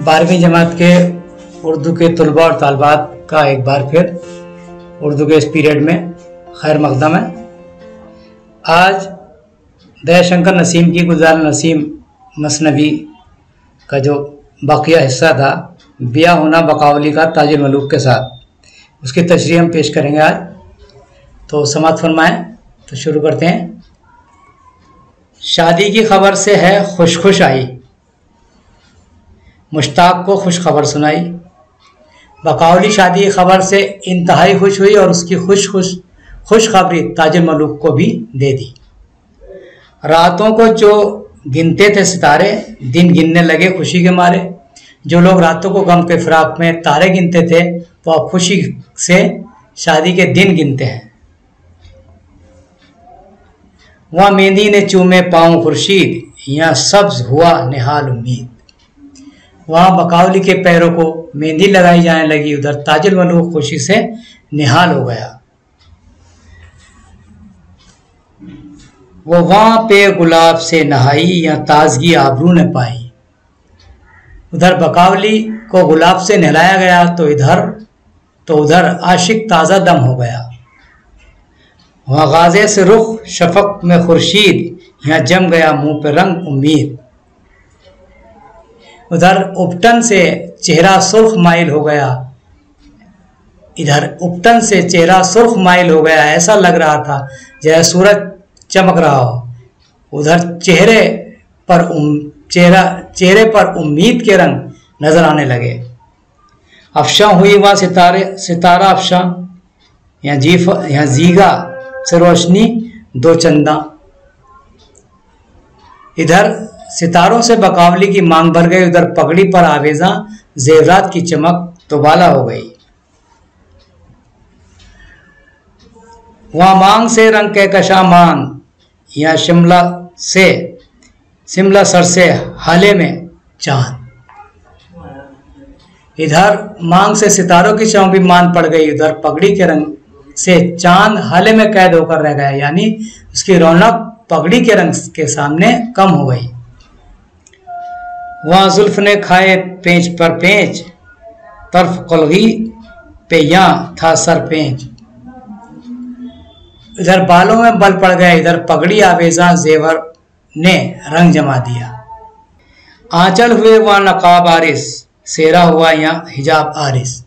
12वीं जमात के उर्दू के तलबा और तालबात का एक बार फिर उर्दू के इस पीरियड में खैर मकदम है। आज दयाशंकर नसीम की गुलजार नसीम मसनवी का जो बाकिया हिस्सा था, बिया होना बकावली का ताजुल मलूक के साथ, उसकी तशरीह हम पेश करेंगे आज। तो समाअत फरमाएं। तो शुरू करते हैं। शादी की खबर से है खुश खुश आई, मुश्ताक को खुश खबर सुनाई। बकावली शादी की खबर से इंतहाई खुश हुई और उसकी खुश खबरी ताजुल मलूक को भी दे दी। रातों को जो गिनते थे सितारे, दिन गिनने लगे खुशी के मारे। जो लोग रातों को गम के फिराक में तारे गिनते थे, वो अब खुशी से शादी के दिन गिनते हैं। वहाँ मेहंदी ने चूमे पाँव खुर्शीद, यहाँ सब्ज हुआ निहाल उम्मीद। वहाँ बकावली के पैरों को मेहंदी लगाई जाने लगी, उधर ताजुल मलूक खुशी से निहाल हो गया। वो वहाँ पे गुलाब से नहाई, या ताजगी आबरू ने पाई। उधर बकावली को गुलाब से नहलाया गया तो उधर आशिक ताज़ा दम हो गया। वहाँ गाज़े से रुख शफक में खुर्शीद, यहाँ जम गया मुंह पे रंग उम्मीद। उधर उपटन से चेहरा सुर्ख माइल हो गया, इधर उपटन से चेहरा सुर्ख माइल हो गया। ऐसा लग रहा था जैसे सूरज चमक रहा हो। उधर चेहरे पर उम्मीद के रंग नजर आने लगे। अफशा हुई वह सितारा अफशा, यहाँ जीगा से रोशनी दो चंदा। इधर सितारों से बकावली की मांग भर गई, उधर पगड़ी पर आवेजा जेवरात की चमक तो बाला हो गई। वहां मांग से रंग के कशा मांग, यहाँ शिमला सर से हाले में चांद। इधर मांग से सितारों की चमक भी मान पड़ गई, उधर पगड़ी के रंग से चांद हाले में कैद होकर रह गया, यानी उसकी रौनक पगड़ी के रंग के सामने कम हो गई। वहां जुल्फ ने खाए पेंच पर पेंच, तर्फ कलगी पे यहाँ था सर पेंच। इधर बालों में बल पड़ गए, इधर पगड़ी आवेजा जेवर ने रंग जमा दिया। आंचल हुए वहां नकाब आरिस, सेरा हुआ यहाँ हिजाब आरिस।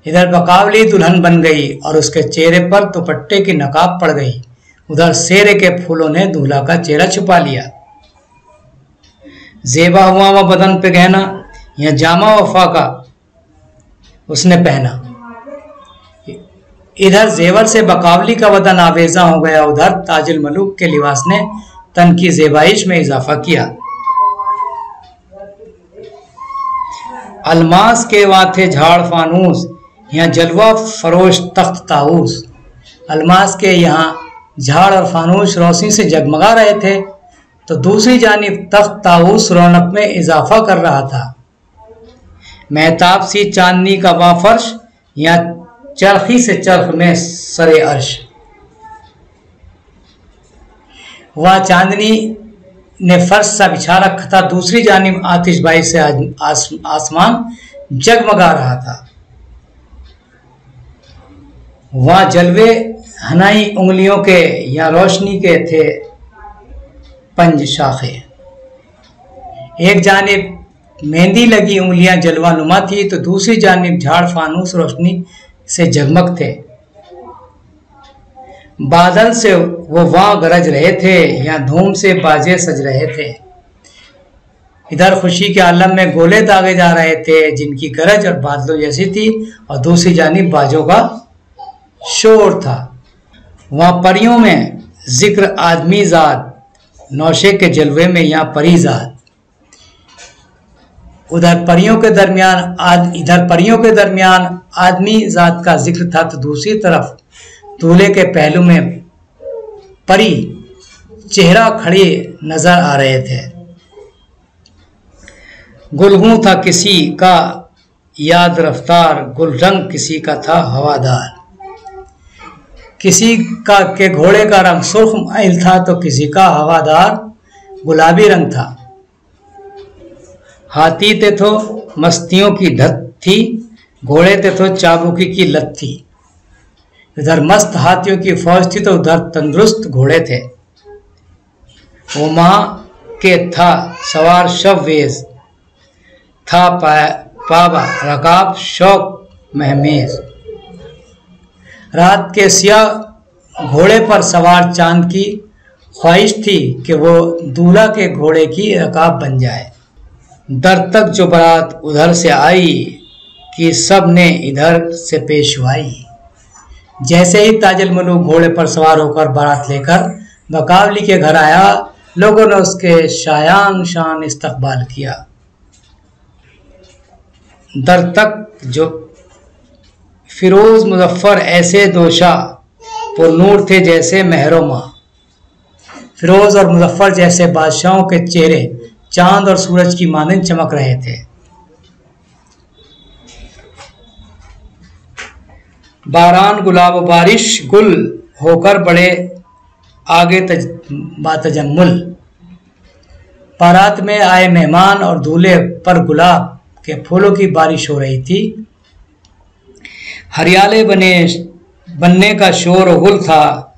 इधर बकावली दुल्हन बन गई और उसके चेहरे पर दुपट्टे की नकाब पड़ गई, उधर सेरे के फूलों ने दूल्हा का चेहरा छुपा लिया। जेबा हुआ वह बदन पे गहना, यह जामा वफा का उसने पहना। इधर जेवर से बकावली का बदन आवेजा हो गया, उधर ताजुल मलूक के लिबास ने तन की जेबाइश में इजाफा किया। अलमास के वहाँ थे झाड़ फानूस, यहाँ जलवा फरोश तख्त ताऊस। अलमास के यहाँ झाड़ और फानूस रोशनी से जगमगा रहे थे, तो दूसरी जानिब तख्त ताऊस रौनक में इजाफा कर रहा था। महताब सी चांदनी का वहाँ फर्श, यहाँ चरखी से चरख में सरे अर्श। वह चांदनी ने फर्श सा बिछा रखा था, दूसरी जानिब आतिशबाजी से आसमान जगमगा रहा था। वहाँ जलवे हनाई उंगलियों के, या रोशनी के थे पंज शाखे। एक जानिब मेहंदी लगी उंगलियां जलवा नुमा थी, तो दूसरी जानिब झाड़ फानूस रोशनी से जगमग थे। बादल से वो वहां गरज रहे थे, यहाँ धूम से बाजे सज रहे थे। इधर खुशी के आलम में गोले दागे जा रहे थे, जिनकी गरज और बादलों जैसी थी, और दूसरी जानिब बाजों का शोर था। वहां परियों में जिक्र आदमी जात, नौशे के जलवे में यहाँ परीजात। इधर परियों के दरमियान आदमी जात का जिक्र था, तो दूसरी तरफ दूल्हे के पहलू में परी चेहरा खड़े नजर आ रहे थे। गुलगू था किसी का याद रफ्तार, गुलरंग किसी का था हवादार। किसी का के घोड़े का रंग सुर्ख माइल था, तो किसी का हवादार गुलाबी रंग था। हाथी ते तो मस्तियों की धत थी, घोड़े ते तो चाबुकी की लत थी। इधर मस्त हाथियों की फौज थी तो उधर तंदुरुस्त घोड़े थे। वो माँ के था सवार शव वेश, था पावा रकाब शौक महमेज। रात के सियाह घोड़े पर सवार चांद की ख्वाहिश थी कि वो दूल्हा के घोड़े की रकाब बन जाए। दर तक जो बारात उधर से आई कि सब ने इधर से पेशवाई। जैसे ही ताजुल मलूक घोड़े पर सवार होकर बारात लेकर बकावली के घर आया, लोगों ने उसके शायान शान इस्तकबाल किया। दर तक जो फिरोज मुजफ्फर ऐसे दोशा पुरनूर थे जैसे महरोमा। फिरोज और मुजफ्फर जैसे बादशाहों के चेहरे चांद और सूरज की मानंद चमक रहे थे। बारान गुलाब बारिश गुल होकर बड़े आगे बातजम्मुल। बारात में आए मेहमान और दूल्हे पर गुलाब के फूलों की बारिश हो रही थी। हरियाले बनने का शोर गुल था,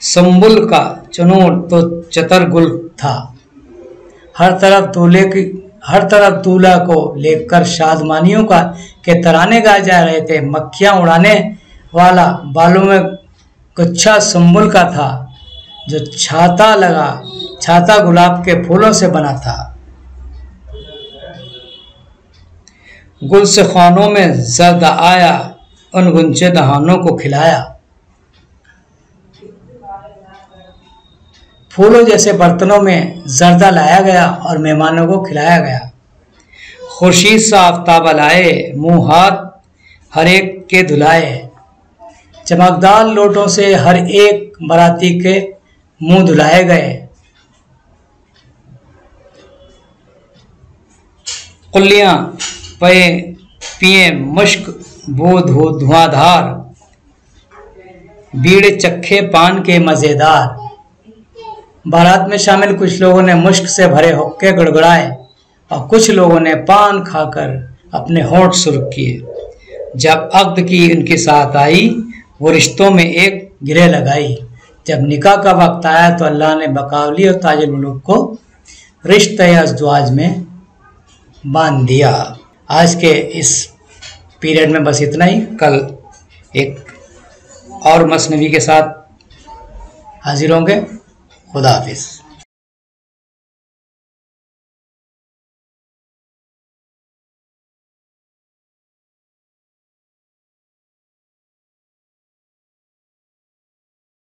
संबुल का चनोट तो चतर गुल था। हर तरफ दूल्हा को लेकर शादमानियों के तराने गाए जा रहे थे। मक्खियां उड़ाने वाला बालों में गुच्छा संबुल का था, जो छाता गुलाब के फूलों से बना था। गुल से खानों में जर्द आया, उन गुंचे दहानों को खिलाया। फूलों जैसे बर्तनों में जर्दा लाया गया और मेहमानों को खिलाया गया। खुर्शीद सा आफ्ताब लाए, मुंह हाथ हर एक के धुलाए। चमकदार लोटों से हर एक बाराती के मुंह धुलाए गए। कुल्लियां पिए मुश्क बो धुआंधार, बीड़े चखे पान के मजेदार। बारात में शामिल कुछ लोगों ने मुश्क से भरे हुक्के गड़गड़ाए और कुछ लोगों ने पान खाकर अपने होंठ सुर्ख किए। जब अक्द की उनकी साथ आई, वो रिश्तों में एक गिरह लगाई। जब निकाह का वक्त आया तो अल्लाह ने बकावली और ताजुल मलूक को रिश्ते अज़दवाज में बांध दिया। आज के इस पीरियड में बस इतना ही। कल एक और मसनवी के साथ हाजिर होंगे। खुदा हाफिज़।